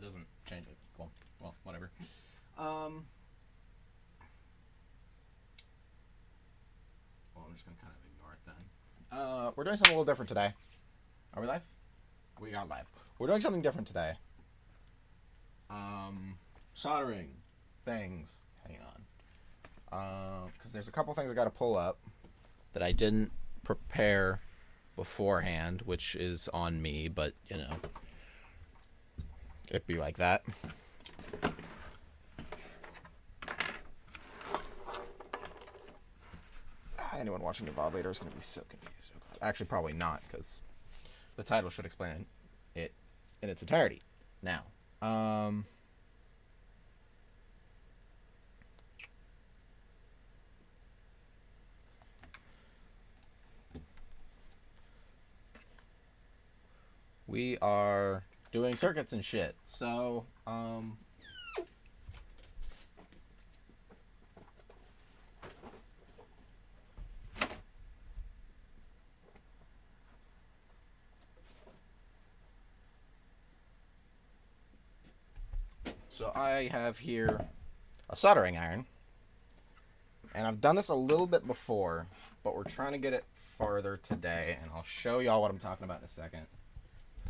doesn't change it. Cool. Well, whatever. Well, I'm just going to kind of ignore it then. We're doing something a little different today. Are we live? We are live. We're doing something different today. Soldering things. Hang on. Because there's a couple things I got to pull up that I didn't prepare beforehand, which is on me, but, you know, it'd be like that. Anyone watching the VOD later is going to be so confused. Actually, probably not, because the title should explain it in its entirety. Now, we are doing circuits and shit. So, I have here a soldering iron. And I've done this a little bit before, but we're trying to get it farther today, and I'll show y'all what I'm talking about in a second.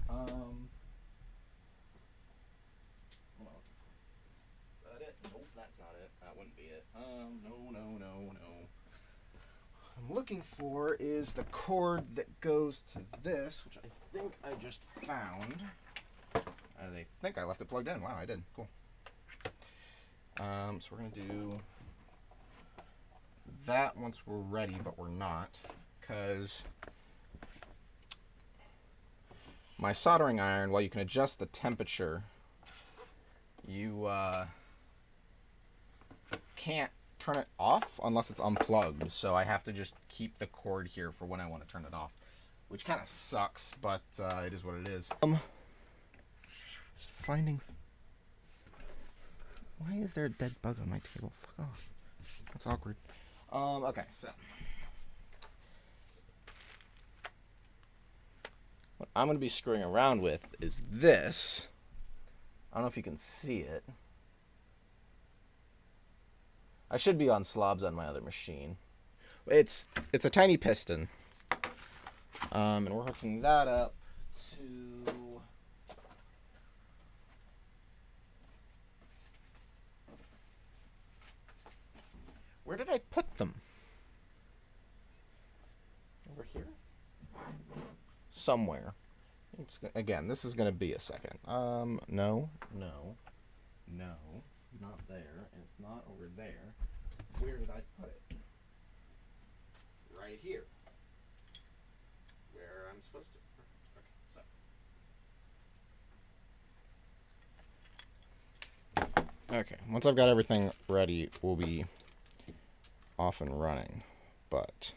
Hold on. Is that it? Nope, that's not it. That wouldn't be it. No. I'm looking for is the cord that goes to this, which I think I just found. I think I left it plugged in. Wow, I did. Cool. So we're going to do that once we're ready, but we're not, because my soldering iron, while you can adjust the temperature, you can't turn it off unless it's unplugged, so I have to just keep the cord here for when I want to turn it off, which kind of sucks, but it is what it is. Just finding... Why is there a dead bug on my table? Fuck off. That's awkward. Okay, so what I'm going to be screwing around with is this. I don't know if you can see it. I should be on slobs on my other machine. It's a tiny piston. And we're hooking that up to... Where did I put them? Over here? Somewhere. Again, this is going to be a second. No. Not there. And it's not over there. Where did I put it? Right here. Where I'm supposed to. Okay, so. Okay, once I've got everything ready, we'll be off and running, but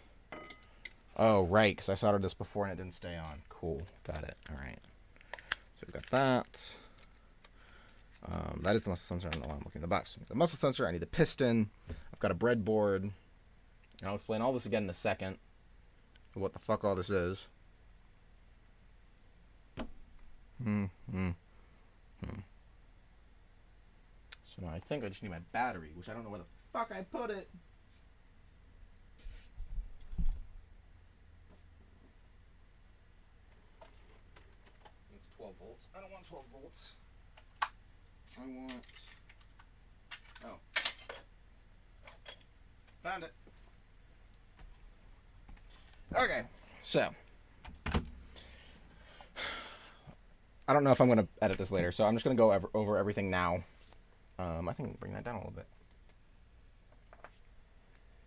oh right, because I soldered this before and it didn't stay on. Cool, got it. All right, so we've got that. That is the muscle sensor. I don't know why I'm looking at the box. The muscle sensor. I need the piston. I've got a breadboard. And I'll explain all this again in a second. What the fuck all this is. So now I think I just need my battery, which I don't know where the fuck I put it. It's 12 volts. I don't want 12 volts. I want... Oh. Found it. Okay, so. I don't know if I'm going to edit this later, so I'm just going to go over everything now. I think we can bring that down a little bit.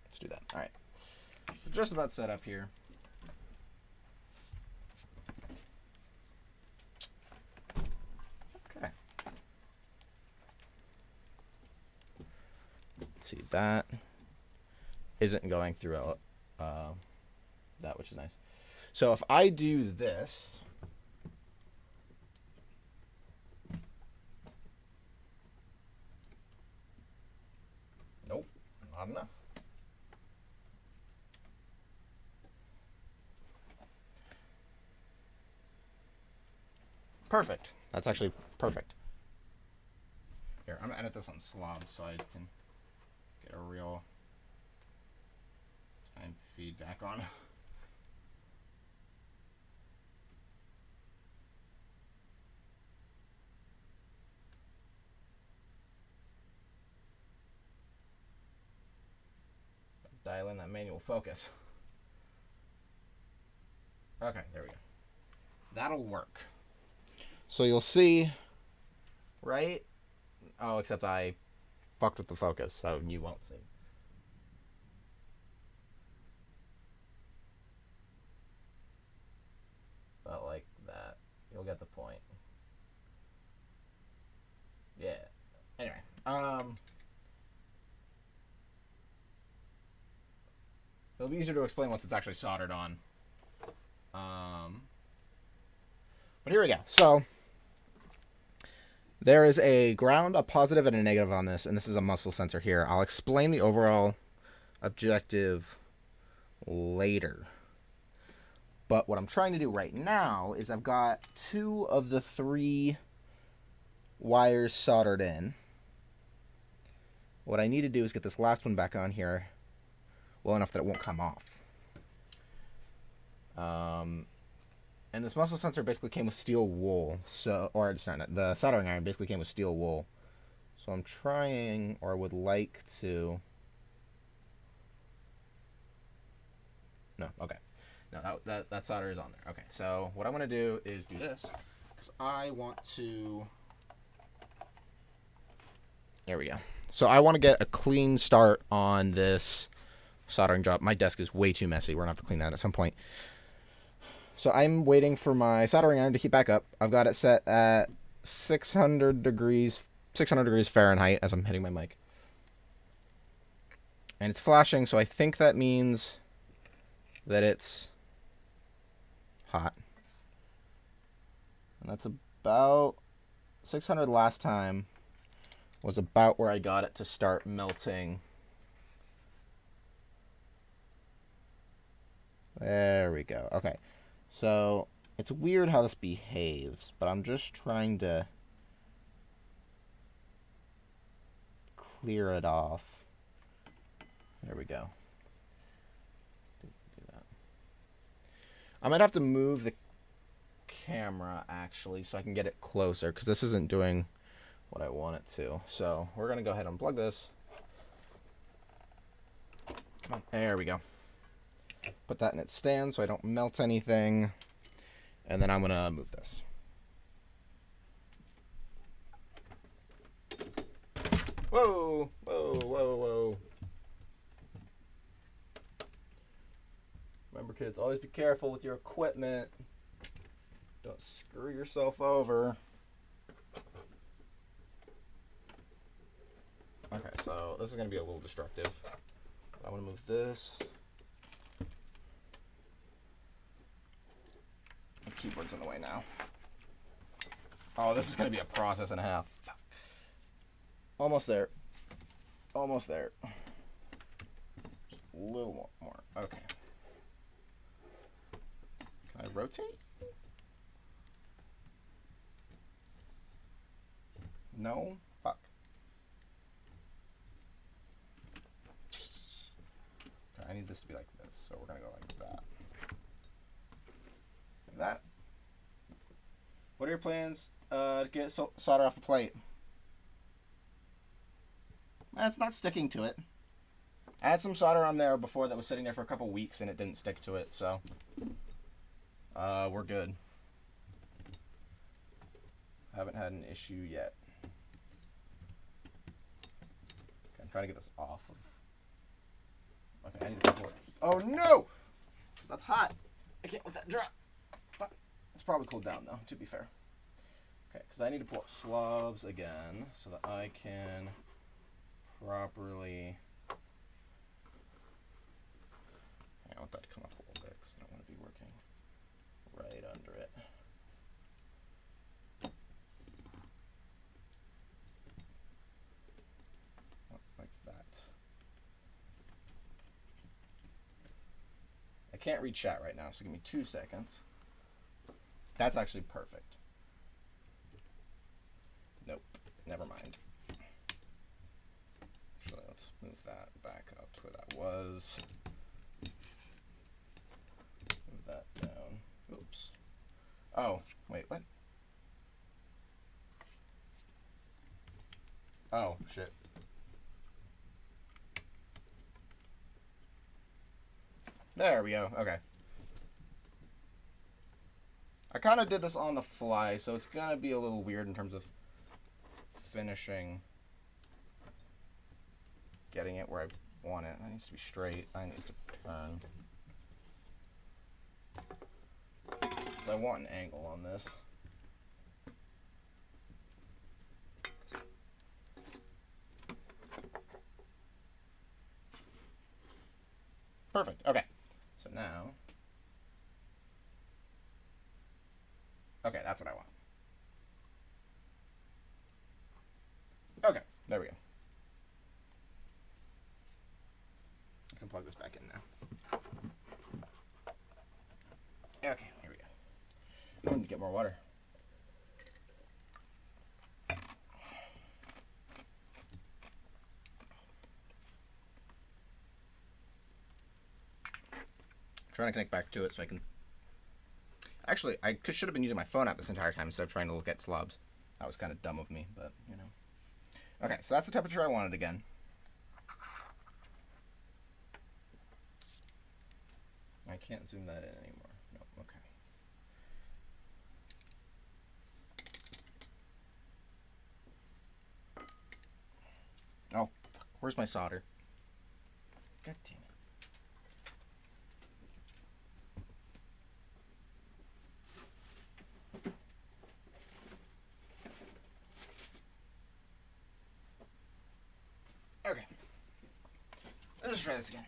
Let's do that. All right. So just about set up here. Okay. Let's see, that isn't going through that, which is nice. So if I do this, nope, not enough. Perfect. That's actually perfect. I'm gonna edit this on slob so I can get a real time feedback on. Dial in that manual focus. Okay, there we go. That'll work. So you'll see, right? Oh, except I fucked with the focus, so you won't see. About like that. You'll get the point. Yeah. Anyway, it'll be easier to explain once it's actually soldered on. But here we go. So there is a ground, a positive, and a negative on this, and this is a muscle sensor here. I'll explain the overall objective later. But what I'm trying to do right now is I've got 2 of the 3 wires soldered in. What I need to do is get this last one back on here well enough that it won't come off. And this muscle sensor basically came with steel wool. So, or sorry, the soldering iron basically came with steel wool. So I'm trying, or would like to. No, okay. No, that solder is on there. Okay, so what I want to do is do this because I want to. There we go. So I want to get a clean start on this soldering job. My desk is way too messy. We're gonna have to clean that at some point. So I'm waiting for my soldering iron to heat back up. I've got it set at 600 degrees Fahrenheit as I'm hitting my mic. And it's flashing, so I think that means that it's hot. And that's about 600 last time was about where I got it to start melting. There we go. Okay. So it's weird how this behaves, but I'm just trying to clear it off. There we go. Do that. I might have to move the camera actually so I can get it closer because this isn't doing what I want it to. So we're going to go ahead and unplug this. Come on. There we go. Put that in its stand so I don't melt anything. And then I'm going to move this. Whoa, whoa, whoa, whoa. Remember, kids, always be careful with your equipment. Don't screw yourself over. Okay, so this is going to be a little destructive. I want to move this. The keyboard's in the way now. Oh, this is going to be a process and a half. Almost there. Almost there. Just a little more. Okay. Can I rotate? No? Fuck. Okay, I need this to be like this, so we're going to go like that. Like that. What are your plans to get solder off the plate? It's not sticking to it. I had some solder on there before that was sitting there for a couple weeks and it didn't stick to it, so we're good. Haven't had an issue yet. Okay, I'm trying to get this off of. Okay, I need to pour it. Oh no! That's hot. I can't let that drop. Fuck. It's probably cooled down though, to be fair. Okay, because I need to pull up slobs again so that I can properly. I want that to come up a little bit because I don't want to be working right under it. Like that. I can't read chat right now, so give me 2 seconds. That's actually perfect. Nope, never mind. Move that back up to where that was. Move that down. Oops. Oh, wait, what? Oh, shit. There we go. Okay. I kind of did this on the fly, so it's going to be a little weird in terms of finishing, getting it where I want it. That needs to be straight. That needs to turn. So I want an angle on this. Perfect. Okay. So now, okay, that's what I want. Okay, there we go. I can plug this back in now. Okay, here we go. I need to get more water. Trying to connect back to it so I can. Actually, I should have been using my phone app this entire time instead of trying to look at slubs. That was kind of dumb of me, but you know. Okay, so that's the temperature I wanted again. I can't zoom that in anymore. No, okay. Oh, fuck. Where's my solder? God damn it. Okay. Let's try this again.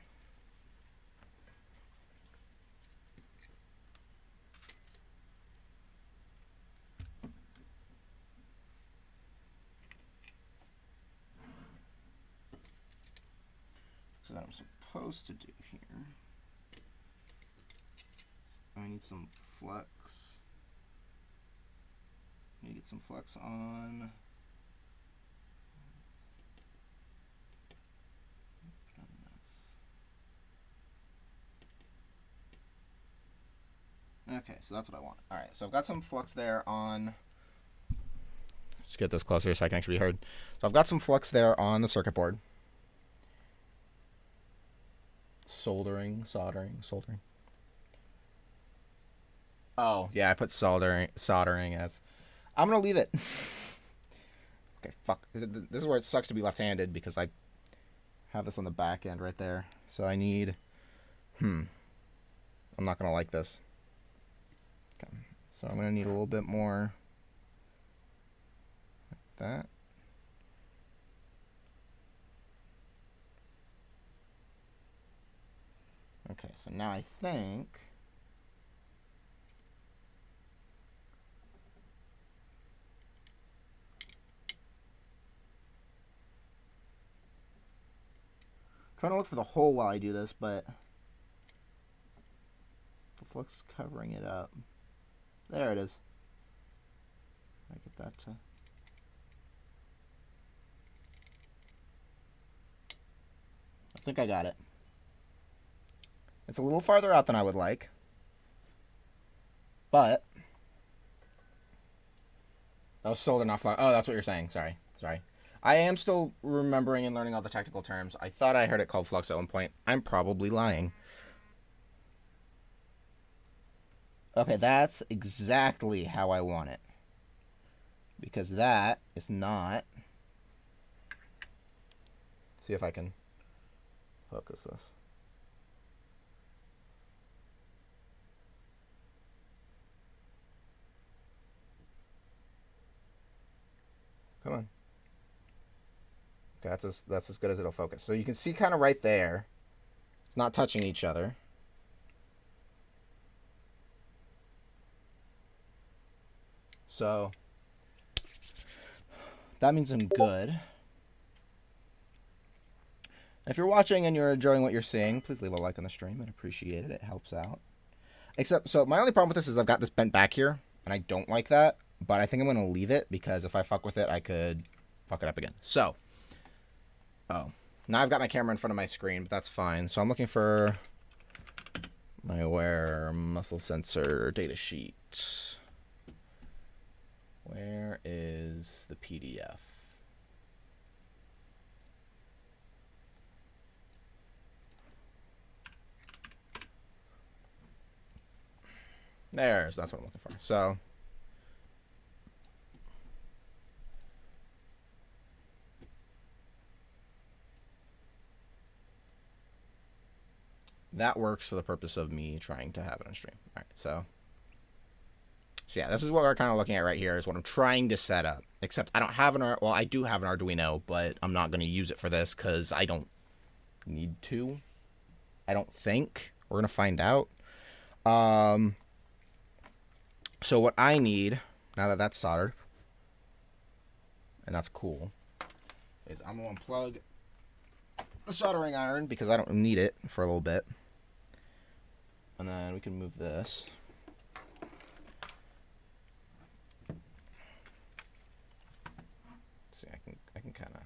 So what I'm supposed to do here, I need some flux. I need to get some flux on. Okay, so that's what I want. All right, so I've got some flux there on. Let's get this closer so I can actually be heard. So I've got some flux there on the circuit board. Soldering. Oh, yeah, I put soldering as. I'm going to leave it. Okay, fuck. This is where it sucks to be left-handed because I have this on the back end right there. So I need. I'm not going to like this. Okay, so I'm going to need a little bit more. Like that. Okay, so now I think. Trying to look for the hole while I do this, but the flux is covering it up. There it is. I get that to. I think I got it. It's a little farther out than I would like, but oh, solder not flux. Oh, that's what you're saying. Sorry. I am still remembering and learning all the technical terms. I thought I heard it called flux at one point. I'm probably lying. Okay, that's exactly how I want it. Because that is not. Let's see if I can focus this. Come on. Okay, that's as good as it'll focus. So you can see kind of right there. It's not touching each other. So that means I'm good. If you're watching and you're enjoying what you're seeing, please leave a like on the stream. I'd appreciate it. It helps out. So my only problem with this is I've got this bent back here, and I don't like that. But I think I'm going to leave it because if I fuck with it, I could fuck it up again. So, Now I've got my camera in front of my screen, but that's fine. So I'm looking for my aware muscle sensor data sheet. Where is the PDF? That's what I'm looking for. So that works for the purpose of me trying to have it on stream. All right, so yeah, this is what we're kind of looking at right here is what I'm trying to set up. Except I don't have well, I do have an Arduino, but I'm not going to use it for this because I don't need to. I don't think. We're going to find out. So what I need, now that that's soldered, and that's cool, is I'm going to unplug the soldering iron because I don't need it for a little bit. And then we can move this. See, I can kind of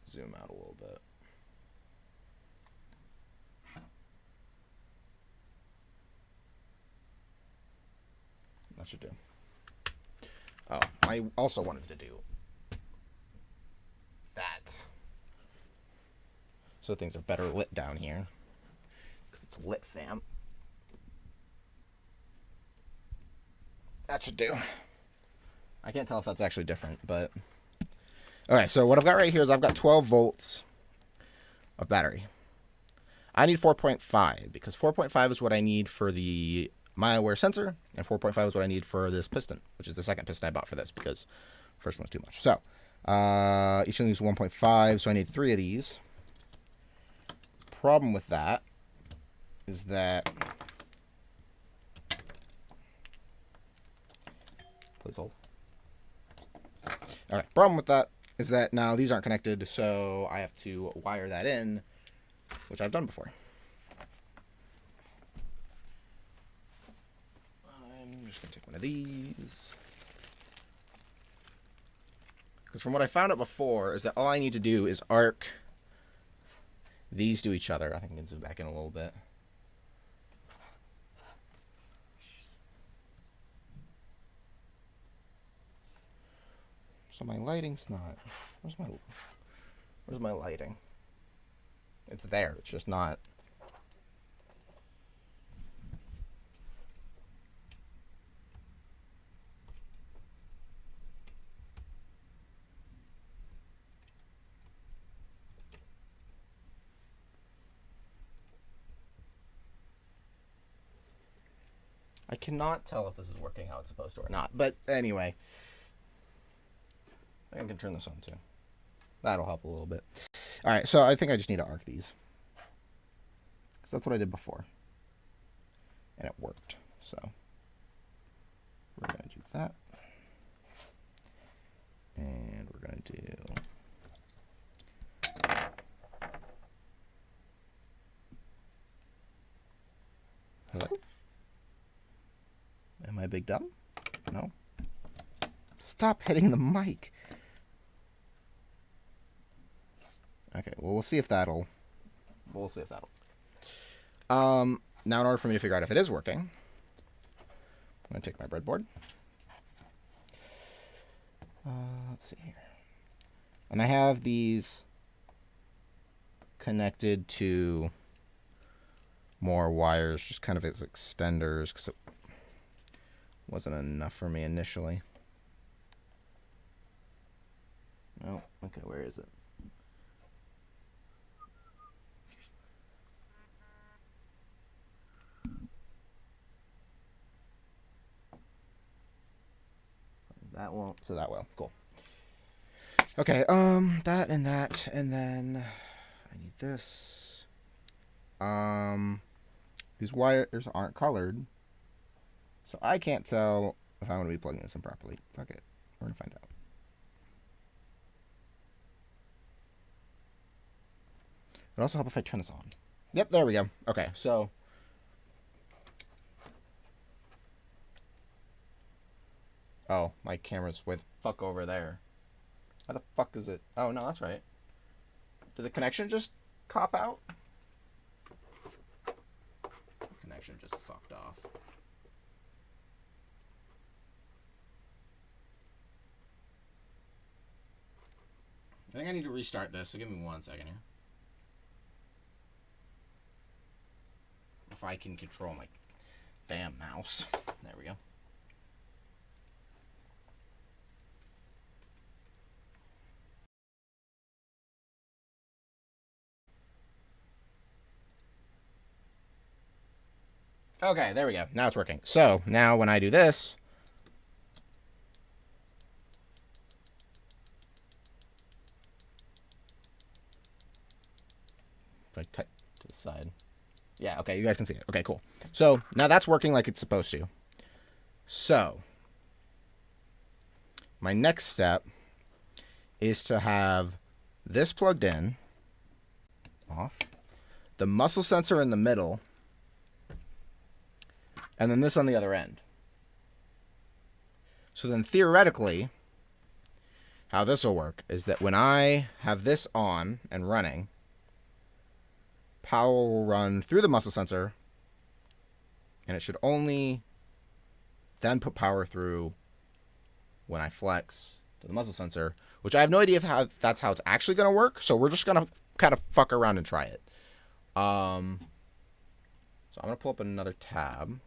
zoom out a little bit. That should do. Oh, I also wanted to do that. So things are better lit down here. Because it's lit, fam. That should do. I can't tell if that's actually different, but... Alright, so what I've got right here is I've got 12 volts of battery. I need 4.5, because 4.5 is what I need for the MyAware sensor, and 4.5 is what I need for this piston, which is the second piston I bought for this, because the first one's too much. So, each one needs 1.5, so I need 3 of these. Problem with that is that... Please hold. Alright, problem with that is that now these aren't connected, so I have to wire that in, which I've done before. I'm just going to take one of these. Because from what I found out before is that all I need to do is arc these to each other. I think I can zoom back in a little bit. So my lighting's not... Where's my lighting? It's there. It's just not... I cannot tell if this is working how it's supposed to or not. But anyway... I can turn this on too. That'll help a little bit. Alright, so I think I just need to arc these. Because that's what I did before. And it worked. So, we're going to do that. And we're going to do... Hello? Am I big dumb? No? Stop hitting the mic! Okay, well, we'll see if that'll... now, in order for me to figure out if it is working, I'm going to take my breadboard. Let's see here. And I have these connected to more wires, just kind of as extenders, because it wasn't enough for me initially. Oh, okay, where is it? That won't, so that will. Cool. Okay, that, and then I need this. These wires aren't colored, so I can't tell if I'm going to be plugging this in properly. Fuck it. We're going to find out. It would also help if I turn this on. Yep, there we go. Okay, so... Oh, my camera's way the fuck over there. How the fuck is it? Oh, no, that's right. Did the connection just cop out? The connection just fucked off. I think I need to restart this, so give me 1 second here. If I can control my damn mouse. There we go. Okay, there we go. Now it's working. So, now when I do this... If I type to the side... Yeah, okay, you guys can see it. Okay, cool. So, now that's working like it's supposed to. So, my next step is to have this plugged in, off, the muscle sensor in the middle, and then this on the other end. So then theoretically, how this will work is that when I have this on and running, power will run through the muscle sensor, and it should only then put power through when I flex to the muscle sensor, which I have no idea if that's how it's actually going to work, so we're just going to kind of fuck around and try it. So I'm going to pull up another tab.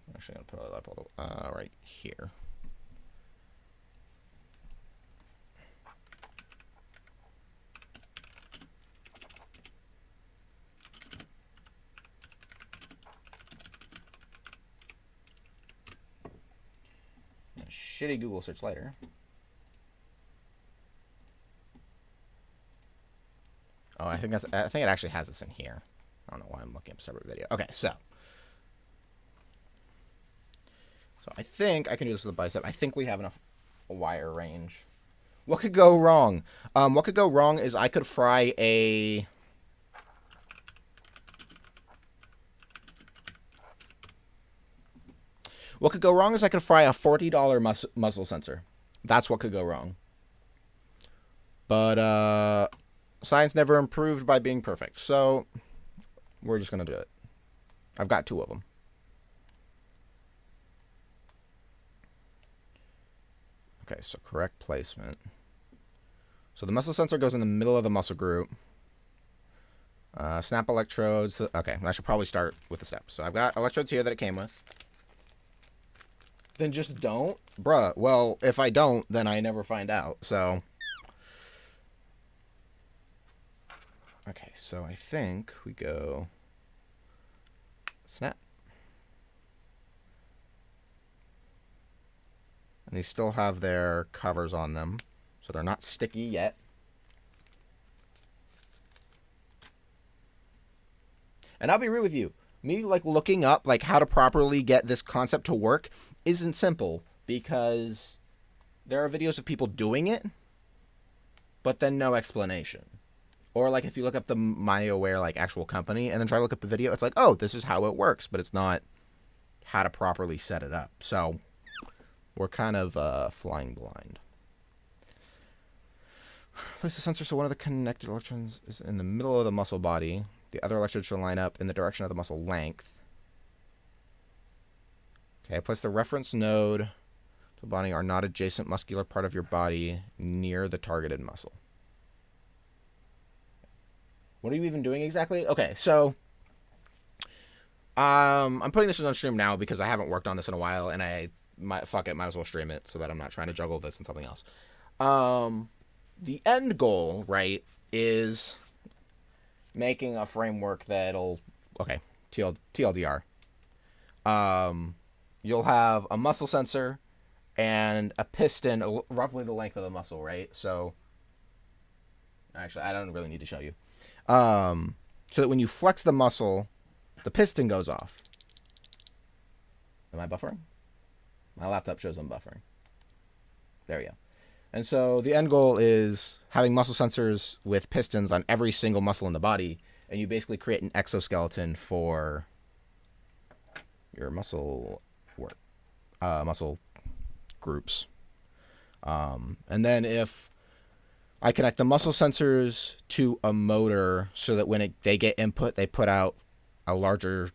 I'm actually going to put it up right here. Shitty Google search later. Oh, I think it actually has this in here. I don't know why I'm looking up a separate video. Okay, so I think I can do this with a bicep. I think we have enough wire range. What could go wrong? What could go wrong is I could fry a... What could go wrong is I could fry a $40 muzzle sensor. That's what could go wrong. But science never improved by being perfect. So we're just going to do it. I've got 2 of them. Okay, so correct placement. So the muscle sensor goes in the middle of the muscle group. Snap electrodes. Okay, I should probably start with the steps. So I've got electrodes here that it came with. Then just don't? Bruh, well, if I don't, then I never find out, so... Okay, so I think we go... Snap. And these still have their covers on them, so they're not sticky yet. And I'll be real with you. Me, like, looking up, like, how to properly get this concept to work isn't simple, because there are videos of people doing it, but then no explanation. Or, like, if you look up the MyoAware, like, actual company, and then try to look up the video, it's like, oh, this is how it works, but it's not how to properly set it up. So, we're kind of flying blind. Place the sensor so one of the connected electrons is in the middle of the muscle body. The other electrode should line up in the direction of the muscle length. Okay, place the reference node to the body or not adjacent muscular part of your body near the targeted muscle. What are you even doing exactly? Okay, so I'm putting this on stream now because I haven't worked on this in a while, and might as well stream it so that I'm not trying to juggle this and something else. The end goal, right, is making a framework that'll... Okay, TLDR. You'll have a muscle sensor and a piston, roughly the length of the muscle, right? So, actually, I don't really need to show you. So that when you flex the muscle, the piston goes off. Am I buffering? My laptop shows I'm buffering. There we go. And so the end goal is having muscle sensors with pistons on every single muscle in the body, and you basically create an exoskeleton for your muscle work, muscle groups. And then if I connect the muscle sensors to a motor so that when they get input, they put out a larger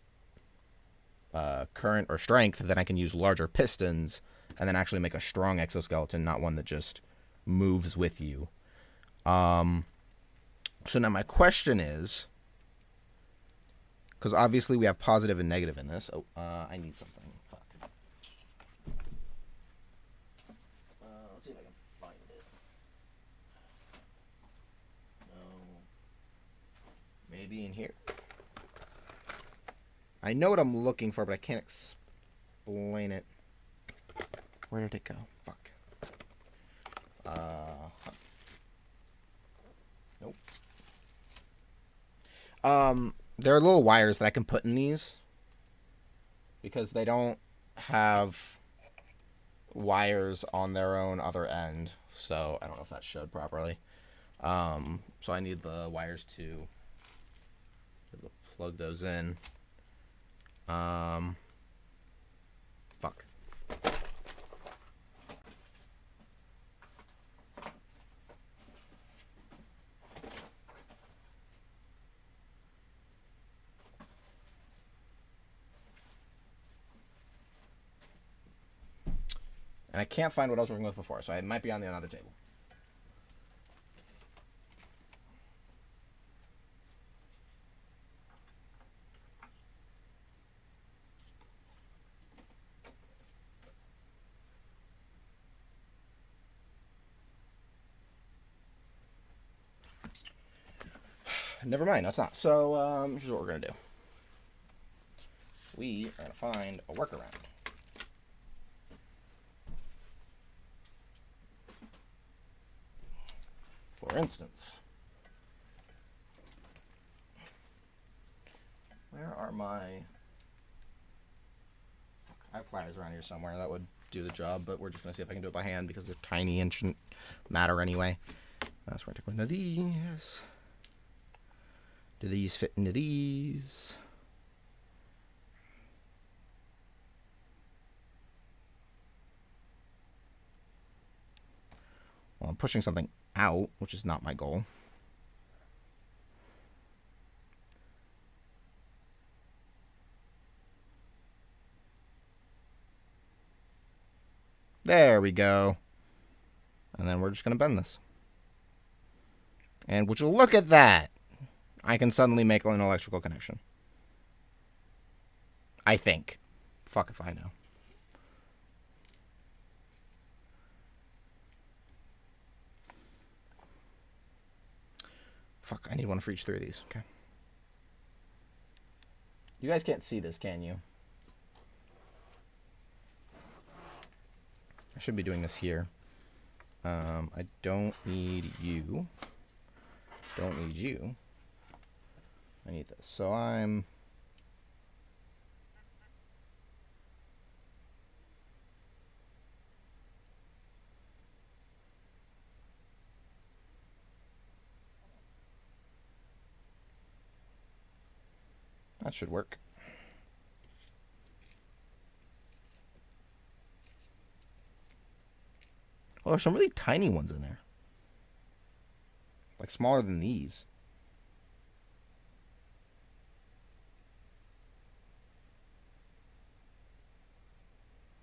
current or strength, then I can use larger pistons and then actually make a strong exoskeleton, not one that just moves with you. So now my question is, because obviously we have positive and negative in this. Oh, I need something. Fuck. Let's see if I can find it. No. Maybe in here. I know what I'm looking for, but I can't explain it. Where did it go? Fuck. Nope. There are little wires that I can put in these because they don't have wires on their own other end. So I don't know if that showed properly. So I need the wires to plug those in. Fuck. And I can't find what I was working with before, so it might be on the other table. Never mind, that's not. So, here's what we're going to do. We are going to find a workaround. For instance, where are my... I have pliers around here somewhere. That would do the job, but we're just going to see if I can do it by hand because they're tiny and shouldn't matter anyway. So we're going to take one of these. Do these fit into these? Well, I'm pushing something out, which is not my goal. There we go. And then we're just going to bend this. And would you look at that? I can suddenly make an electrical connection. I think. Fuck if I know. Fuck, I need one for each 3 of these. Okay. You guys can't see this, can you? I should be doing this here. I don't need you. Don't need you. I need this. So I'm... That should work. Oh, there's some really tiny ones in there. Like smaller than these.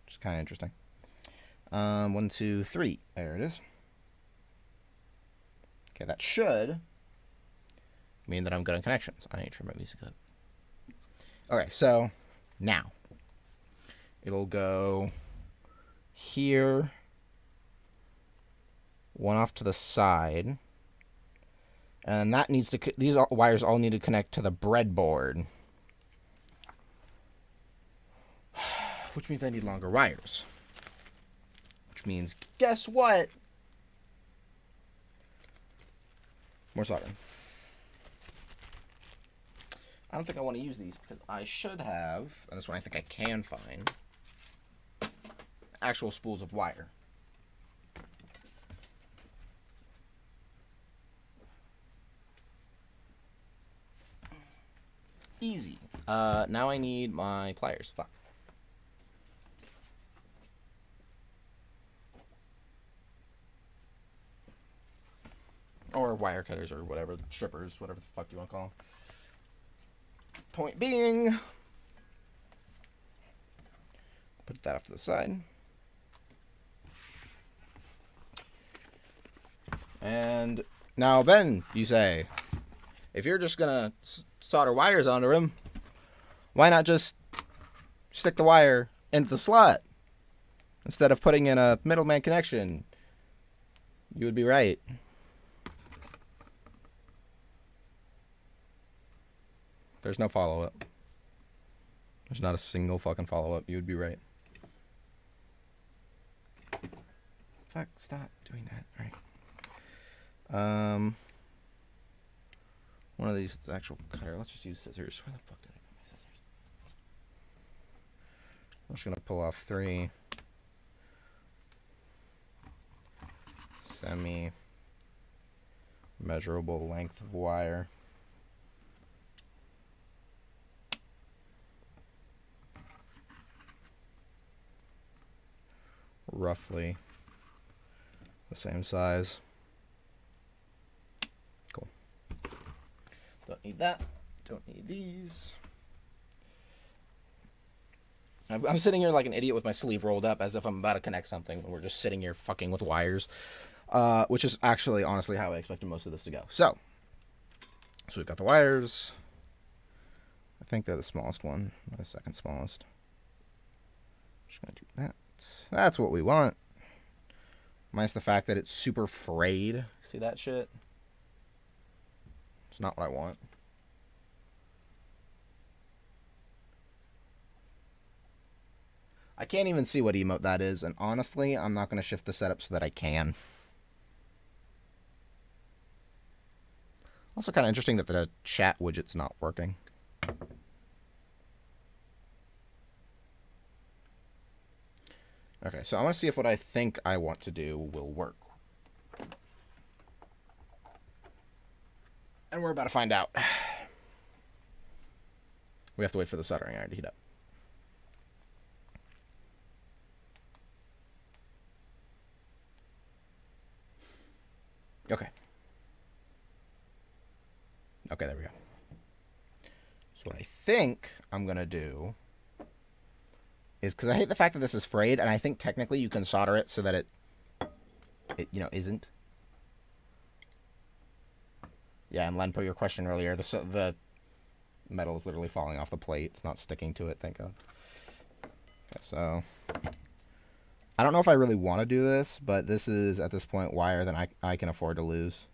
Which is kind of interesting. 1, 2, 3. There it is. Okay, that should mean that I'm good on connections. I need to turn my music up. Okay, so now it'll go here, one off to the side, and that needs to, these wires all need to connect to the breadboard, which means I need longer wires, which means, guess what? More soldering. I don't think I want to use these because I should have, and this one I think I can find, actual spools of wire. Easy. Now I need my pliers. Fuck. Or wire cutters or whatever, strippers, whatever the fuck you want to call them. Point being, put that off to the side. And now, Ben, you say, if you're just going to solder wires onto them, why not just stick the wire into the slot instead of putting in a middleman connection? You would be right. There's no follow-up. There's not a single fucking follow-up. You would be right. Fuck, stop doing that. All right. One of these is actual cutter. Let's just use scissors. Where the fuck did I put my scissors? I'm just going to pull off 3 semi-measurable length of wire. Roughly the same size. Cool. Don't need that. Don't need these. I'm sitting here like an idiot with my sleeve rolled up as if I'm about to connect something when we're just sitting here fucking with wires. Which is actually, honestly, how I expected most of this to go. So we've got the wires. I think they're the smallest one, not the second smallest. Just gonna do that. That's what we want. Minus the fact that it's super frayed. See that shit? It's not what I want. I can't even see what emote that is, and honestly, I'm not going to shift the setup so that I can. Also kind of interesting that the chat widget's not working. Okay, so I want to see if what I think I want to do will work. And we're about to find out. We have to wait for the soldering iron to heat up. Okay. Okay, there we go. So what I think I'm going to do is, because I hate the fact that this is frayed, and I think technically you can solder it so that it isn't. Yeah, and Len, per your question earlier, the metal is literally falling off the plate. It's not sticking to it, thank God. Okay, so I don't know if I really want to do this, but this is, at this point, wire that I can afford to lose.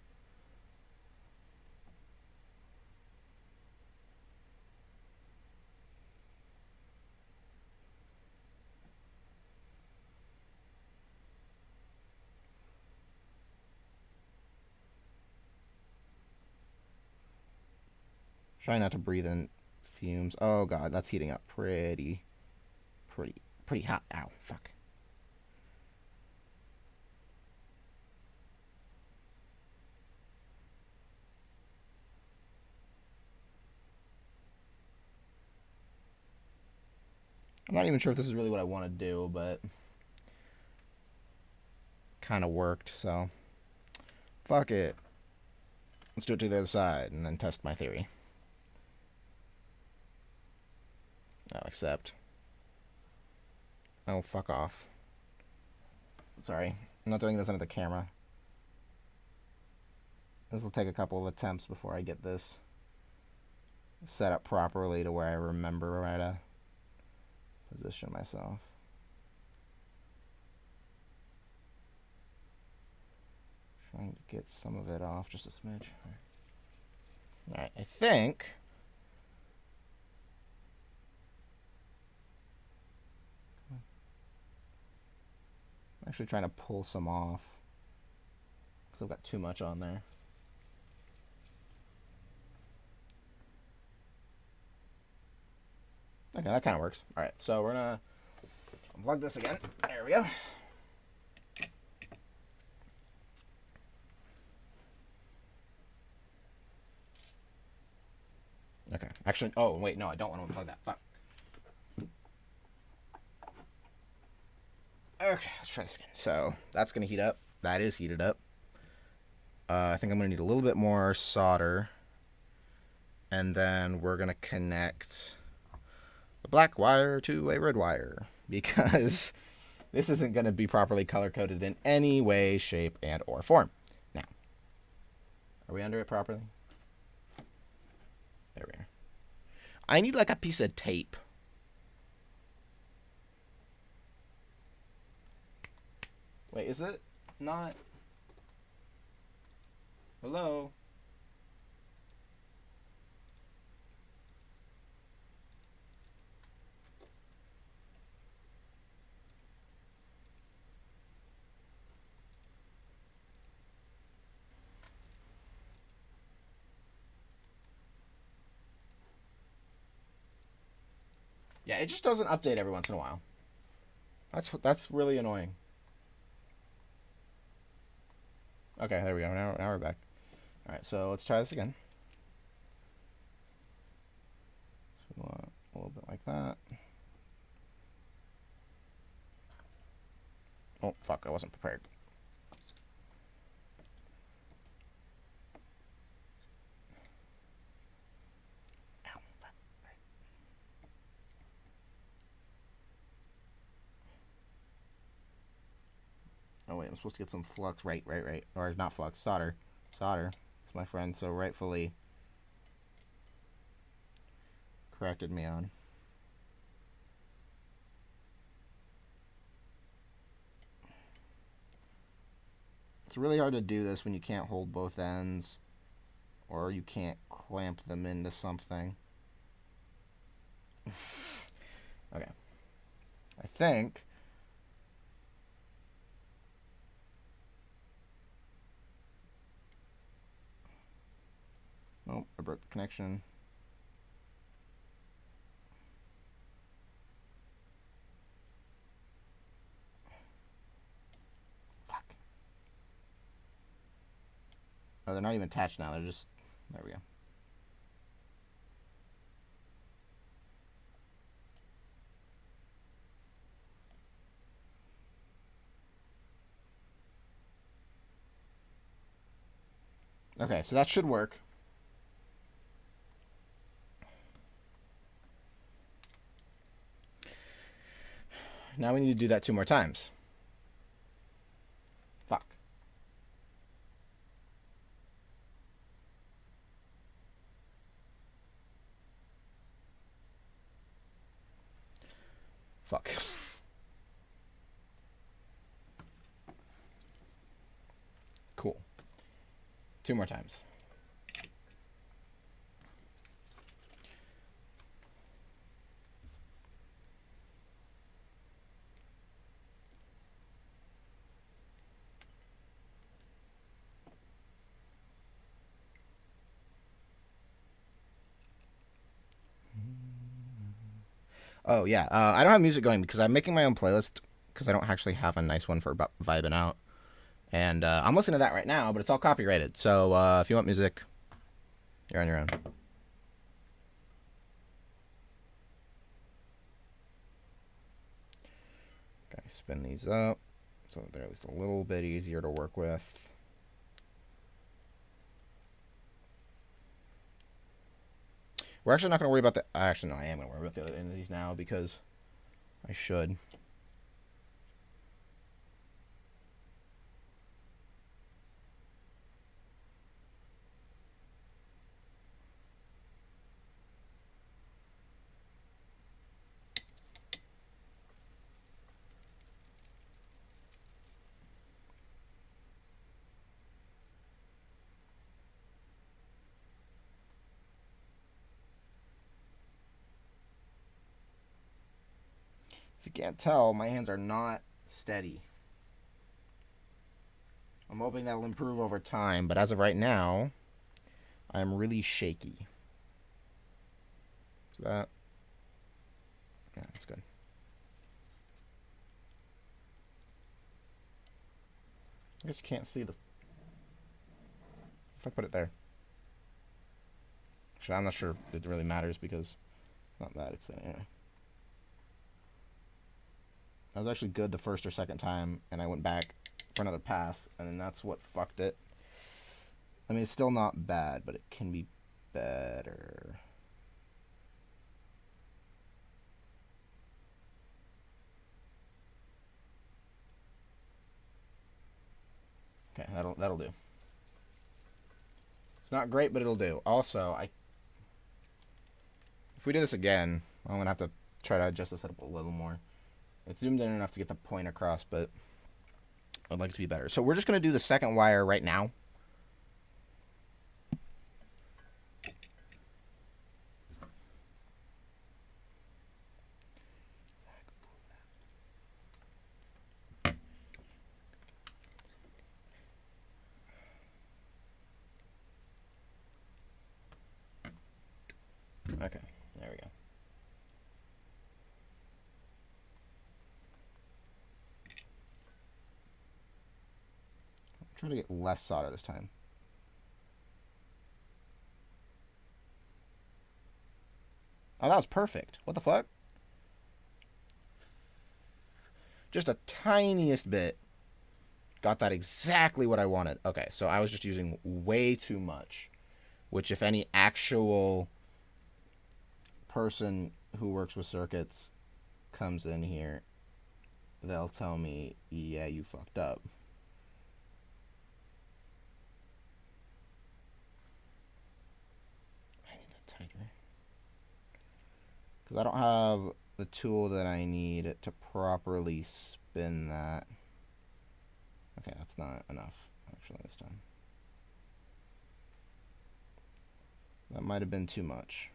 Try not to breathe in fumes. Oh God, that's heating up pretty hot. Ow, fuck. I'm not even sure if this is really what I want to do, but kind of worked, so fuck it. Let's do it to the other side and then test my theory. I'll accept. Oh, fuck off. Sorry. I'm not doing this under the camera. This will take a couple of attempts before I get this set up properly to where I remember where to position myself. Trying to get some of it off, just a smidge. Alright, I think I'm actually trying to pull some off because I've got too much on there. Okay, that kind of works. Alright, so we're gonna unplug this again. There we go. Okay, actually, oh wait, no, I don't want to unplug that. Fuck. Okay, let's try this again. So that's gonna heat up. That is heated up. I think I'm going to need a little bit more solder. And then we're going to connect the black wire to a red wire. Because this isn't going to be properly color-coded in any way, shape, and or form. Now, are we under it properly? There we are. I need like a piece of tape. Wait, is it not? Hello? Yeah, it just doesn't update every once in a while. That's really annoying. Okay, there we go. Now we're back. All right, so let's try this again. So we want a little bit like that. Oh, fuck, I wasn't prepared. Oh, wait, I'm supposed to get some flux. Right. Or not flux, solder. Solder. It's my friend so rightfully corrected me on. It's really hard to do this when you can't hold both ends or you can't clamp them into something. Okay. I think oh, I broke the connection. Fuck. Oh, they're not even attached now. They're just... There we go. Okay, so that should work. Now we need to do that 2 more times. Fuck. Fuck. Cool. 2 more times. Oh, yeah. I don't have music going because I'm making my own playlist because I don't actually have a nice one for vibing out. And I'm listening to that right now, but it's all copyrighted. So if you want music, you're on your own. Okay, spin these up so that they're at least a little bit easier to work with. We're actually not going to worry about the... Actually, no, I am going to worry about the other end of these now because I should. If you can't tell, my hands are not steady. I'm hoping that'll improve over time, but as of right now, I'm really shaky. So that... Yeah, that's good. I guess you can't see this. If I put it there. Actually, I'm not sure it really matters because it's not that exciting. Anyway. That was actually good the first or second time, and I went back for another pass, and then that's what fucked it. I mean, it's still not bad, but it can be better. Okay, that'll do. It's not great, but it'll do. Also, if we do this again, I'm gonna have to try to adjust this up a little more. It's zoomed in enough to get the point across, but I'd like it to be better. So we're just gonna do the second wire right now. Okay, there we go. Try to get less solder this time. Oh, that was perfect. What the fuck? Just a tiniest bit. Got that exactly what I wanted. Okay, so I was just using way too much. Which, if any actual person who works with circuits comes in here, they'll tell me, yeah, you fucked up. I need that tighter. Because I don't have the tool that I need to properly spin that. Okay, that's not enough, actually, this time. That might have been too much.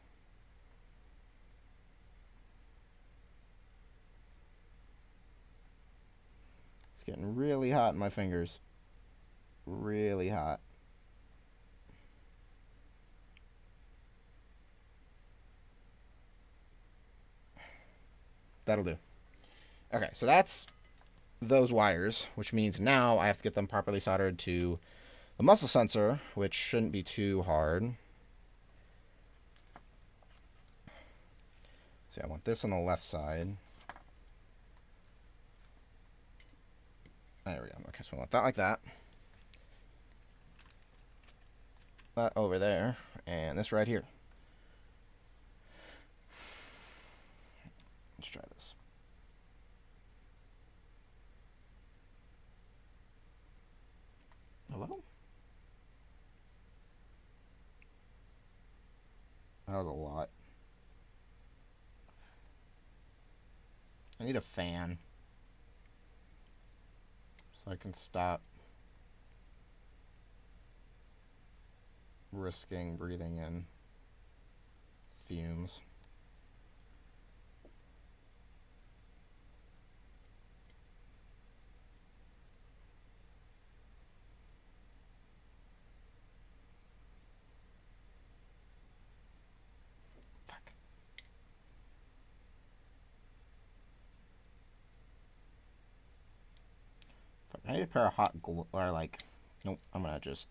It's getting really hot in my fingers. Really hot. That'll do. Okay, so that's those wires, which means now I have to get them properly soldered to the muscle sensor, which shouldn't be too hard. So I want this on the left side. There we go. Okay, so I want that like that. That over there, and this right here. Let's try this. Hello? That was a lot. I need a fan so I can stop risking breathing in fumes. Fuck. Fuck. I need a pair of hot gloves, or like, nope, I'm gonna just.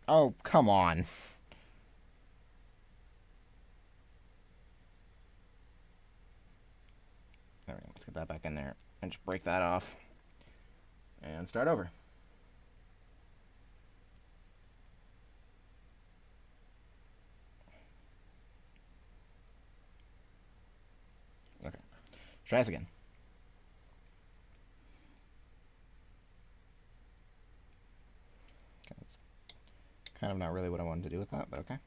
Oh, come on. There we go. Let's get that back in there and just break that off and start over. Okay. Try this again. Okay, that's kind of not really what I wanted to do with that, but okay.